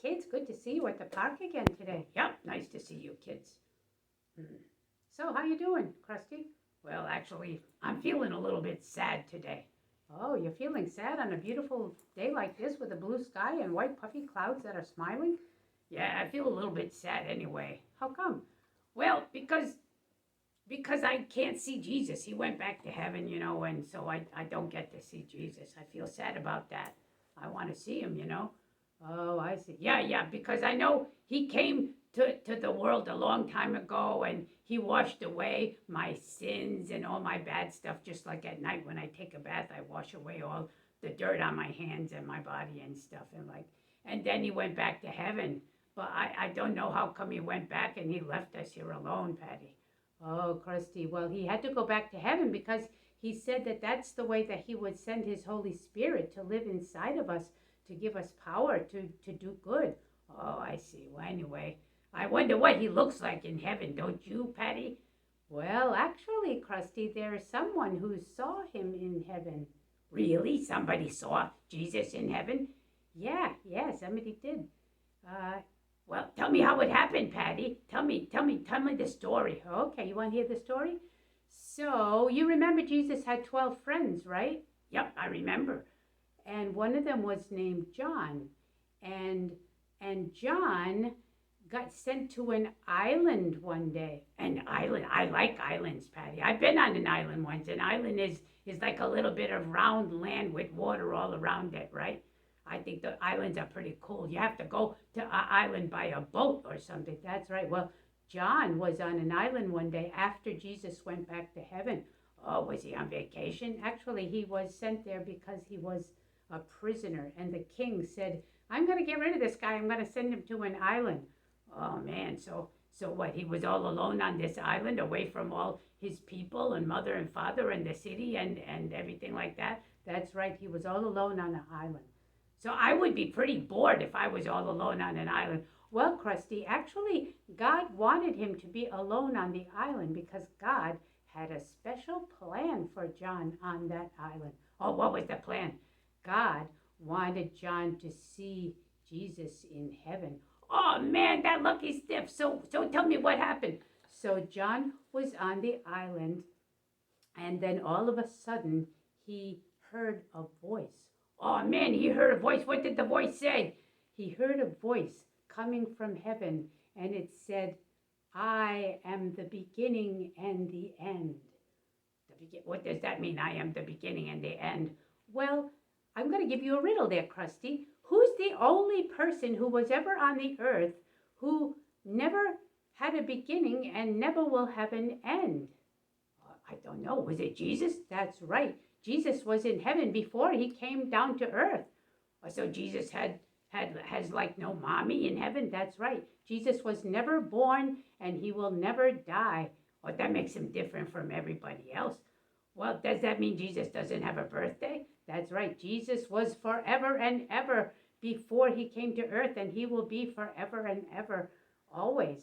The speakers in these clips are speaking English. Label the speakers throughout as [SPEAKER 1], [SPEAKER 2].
[SPEAKER 1] kids. Good to see you at the park again today.
[SPEAKER 2] Yep, nice to see you kids.
[SPEAKER 1] So, how you doing, Krusty?
[SPEAKER 2] Well, actually, I'm feeling a little bit sad today.
[SPEAKER 1] Oh, you're feeling sad on a beautiful day like this with a blue sky and white puffy clouds that are smiling?
[SPEAKER 2] Yeah, I feel a little bit sad anyway.
[SPEAKER 1] How come?
[SPEAKER 2] Well, because I can't see Jesus. He went back to heaven, and so I don't get to see Jesus. I feel sad about that. I want to see him.
[SPEAKER 1] Oh, I see.
[SPEAKER 2] Yeah, because I know he came to the world a long time ago and he washed away my sins and all my bad stuff, just like at night when I take a bath, I wash away all the dirt on my hands and my body and stuff. And then he went back to heaven. But I don't know how come he went back and he left us here alone, Patty.
[SPEAKER 1] Oh, Krusty. Well, he had to go back to heaven because he said that that's the way that he would send his Holy Spirit to live inside of us, to give us power to do good.
[SPEAKER 2] Oh, I see. Well, anyway, I wonder what he looks like in heaven, don't you, Patty?
[SPEAKER 1] Well, actually, Krusty, there's someone who saw him in heaven.
[SPEAKER 2] Really? Somebody saw Jesus in heaven?
[SPEAKER 1] Yeah, somebody did.
[SPEAKER 2] Well, tell me how it happened, Patty. Tell me the story.
[SPEAKER 1] Okay, you want to hear the story? So, you remember Jesus had 12 friends, right?
[SPEAKER 2] Yep, I remember.
[SPEAKER 1] And one of them was named John. And John got sent to an island one day.
[SPEAKER 2] An island? I like islands, Patty. I've been on an island once. An island is like a little bit of round land with water all around it, right? I think the islands are pretty cool. You have to go to an island by a boat or something.
[SPEAKER 1] That's right. Well, John was on an island one day after Jesus went back to heaven.
[SPEAKER 2] Oh, was he on vacation?
[SPEAKER 1] Actually, he was sent there because he was a prisoner. And the king said, I'm going to get rid of this guy. I'm going to send him to an island.
[SPEAKER 2] Oh, man. So what? He was all alone on this island, away from all his people and mother and father and the city and everything like that?
[SPEAKER 1] That's right. He was all alone on an island.
[SPEAKER 2] So I would be pretty bored if I was all alone on an island.
[SPEAKER 1] Well, Krusty, actually, God wanted him to be alone on the island because God had a special plan for John on that island.
[SPEAKER 2] Oh, what was the plan?
[SPEAKER 1] God wanted John to see Jesus in heaven.
[SPEAKER 2] Oh, man, that lucky stiff. So tell me what happened.
[SPEAKER 1] So John was on the island, and then all of a sudden, he heard a voice.
[SPEAKER 2] Oh, man, he heard a voice. What did the voice say?
[SPEAKER 1] He heard a voice coming from heaven, and it said, I am the beginning and the end.
[SPEAKER 2] What does that mean, I am the beginning and the end?
[SPEAKER 1] Well, I'm going to give you a riddle there, Krusty. Who's the only person who was ever on the earth who never had a beginning and never will have an end?
[SPEAKER 2] I don't know. Was it Jesus?
[SPEAKER 1] That's right. Jesus was in heaven before he came down to earth.
[SPEAKER 2] So Jesus has like no mommy in heaven?
[SPEAKER 1] That's right. Jesus was never born and he will never die.
[SPEAKER 2] Oh, that makes him different from everybody else. Well, does that mean Jesus doesn't have a birthday?
[SPEAKER 1] That's right. Jesus was forever and ever before he came to earth, and he will be forever and ever, always.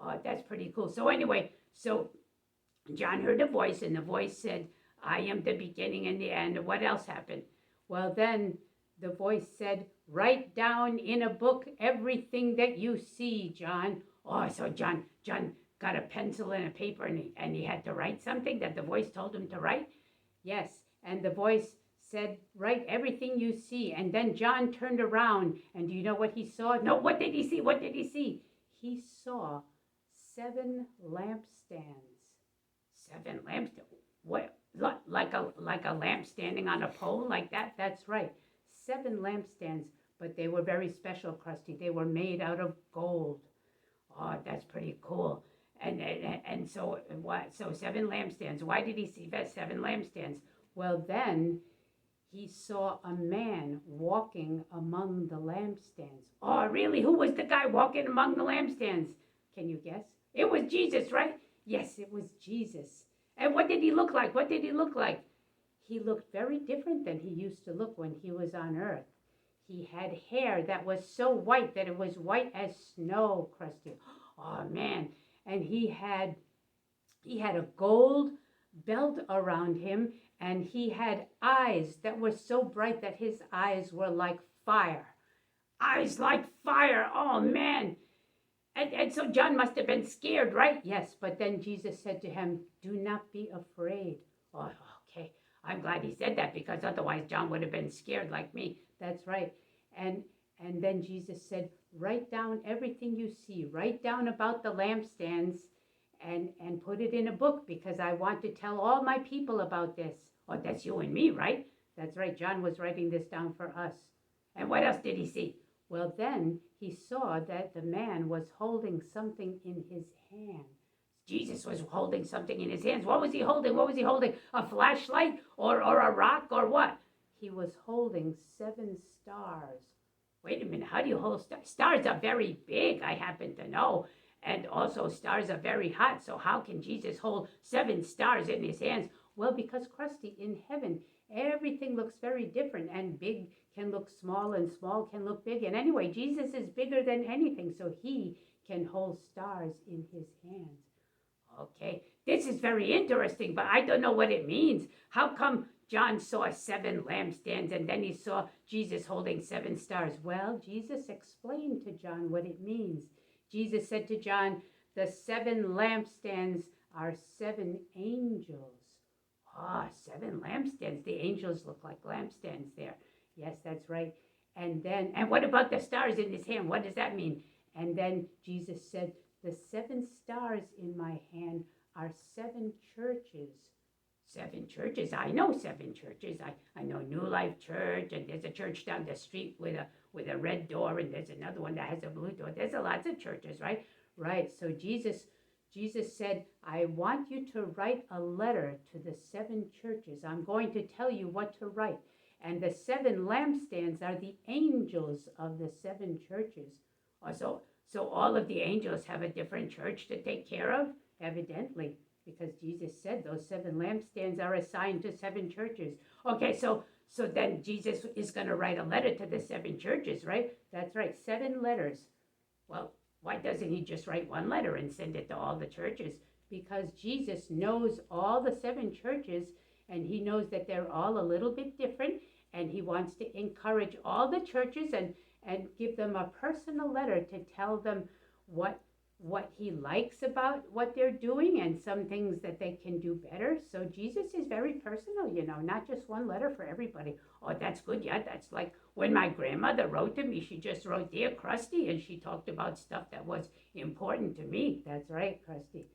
[SPEAKER 2] Oh, that's pretty cool. So anyway, so John heard a voice, and the voice said, I am the beginning and the end. What else happened?
[SPEAKER 1] Well, then the voice said, write down in a book everything that you see, John.
[SPEAKER 2] Oh, so John got a pencil and a paper, and he had to write something that the voice told him to write?
[SPEAKER 1] Yes, and the voice said, write everything you see. And then John turned around, and do you know what he saw?
[SPEAKER 2] No, what did he see? What did he see?
[SPEAKER 1] He saw 7 lampstands.
[SPEAKER 2] 7 lampstands? What? Like a lamp standing on a pole like that?
[SPEAKER 1] That's right. 7 lampstands, but they were very special, Krusty. They were made out of gold.
[SPEAKER 2] Oh, that's pretty cool. And so what? So 7 lampstands. Why did he see that 7 lampstands?
[SPEAKER 1] Well, then he saw a man walking among the lampstands.
[SPEAKER 2] Oh, really? Who was the guy walking among the lampstands?
[SPEAKER 1] Can you guess?
[SPEAKER 2] It was Jesus, right?
[SPEAKER 1] Yes, it was Jesus.
[SPEAKER 2] And what did he look like? What did he look like?
[SPEAKER 1] He looked very different than he used to look when he was on earth. He had hair that was so white that it was white as snow, Krusty.
[SPEAKER 2] Oh, man.
[SPEAKER 1] And he had a gold belt around him, and he had eyes that were so bright that his eyes were like fire.
[SPEAKER 2] eyes like fire. Oh, man. And so John must have been scared, right?
[SPEAKER 1] Yes, but then Jesus said to him, "Do not be afraid."
[SPEAKER 2] Oh, okay. I'm glad he said that because otherwise John would have been scared like me.
[SPEAKER 1] That's right. And and then Jesus said, "Write down everything you see. Write down about the lampstands and put it in a book because I want to tell all my people about this."
[SPEAKER 2] Oh, that's you and me, right?
[SPEAKER 1] That's right. John was writing this down for us.
[SPEAKER 2] And what else did he see?
[SPEAKER 1] Well, then he saw that the man was holding something in his hand.
[SPEAKER 2] Jesus was holding something in his hands. What was he holding? What was he holding? A flashlight or a rock or what?
[SPEAKER 1] He was holding 7 stars.
[SPEAKER 2] Wait a minute. How do you hold stars? Stars are very big, I happen to know. And also, stars are very hot. So, how can Jesus hold 7 stars in his hands?
[SPEAKER 1] Well, because Krusty, in heaven, everything looks very different, and big can look small, and small can look big. And anyway, Jesus is bigger than anything, so he can hold stars in his hands.
[SPEAKER 2] Okay, this is very interesting, but I don't know what it means. How come John saw 7 lampstands and then he saw Jesus holding 7 stars?
[SPEAKER 1] Well, Jesus explained to John what it means. Jesus said to John, "The 7 lampstands are 7 angels."
[SPEAKER 2] Ah, 7 lampstands. The angels look like lampstands there.
[SPEAKER 1] Yes, that's right.
[SPEAKER 2] And what about the stars in his hand? What does that mean?
[SPEAKER 1] And then Jesus said, "The 7 stars in my hand are 7 churches."
[SPEAKER 2] 7 churches. I know 7 churches. I know New Life Church, and there's a church down the street with a red door, and there's another one that has a blue door. There's a lots of churches, right?
[SPEAKER 1] Right. So Jesus said, "I want you to write a letter to the 7 churches. I'm going to tell you what to write. And the 7 lampstands are the angels of the 7 churches."
[SPEAKER 2] So all of the angels have a different church to take care of?
[SPEAKER 1] Evidently, because Jesus said those 7 lampstands are assigned to 7 churches.
[SPEAKER 2] Okay, so then Jesus is going to write a letter to the 7 churches, right?
[SPEAKER 1] That's right, 7 letters.
[SPEAKER 2] Well, why doesn't he just write one letter and send it to all the churches?
[SPEAKER 1] Because Jesus knows all the 7 churches, and he knows that they're all a little bit different, and he wants to encourage all the churches and give them a personal letter to tell them what he likes about what they're doing and some things that they can do better. So Jesus is very personal, not just one letter for everybody.
[SPEAKER 2] Oh, that's good. Yeah, that's like when my grandmother wrote to me. She just wrote, "Dear Krusty," and she talked about stuff that was important to me.
[SPEAKER 1] That's right, Krusty.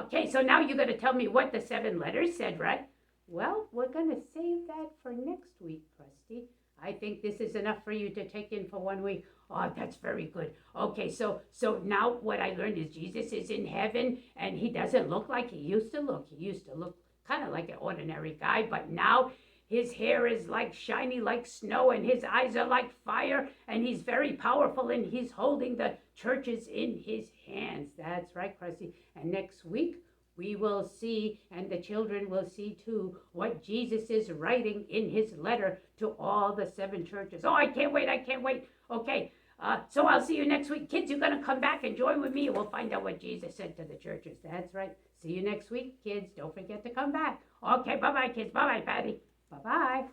[SPEAKER 2] Okay, so now you're going to tell me what the 7 letters said, right?
[SPEAKER 1] Well, we're going to save that for next week, Krusty. I think this is enough for you to take in for one week.
[SPEAKER 2] Oh, that's very good. Okay, so now what I learned is Jesus is in heaven and he doesn't look like he used to look. He used to look kind of like an ordinary guy, but now his hair is like shiny like snow and his eyes are like fire and he's very powerful and he's holding the churches in his hands.
[SPEAKER 1] That's right, Krusty. And next week we will see, and the children will see too, what Jesus is writing in his letter to all the 7 churches.
[SPEAKER 2] Oh, I can't wait. Okay, so I'll see you next week. Kids, you're going to come back and join with me. We'll find out what Jesus said to the churches.
[SPEAKER 1] That's right. See you next week, kids. Don't forget to come back.
[SPEAKER 2] Okay, bye-bye, kids. Bye-bye, Patty.
[SPEAKER 1] Bye-bye.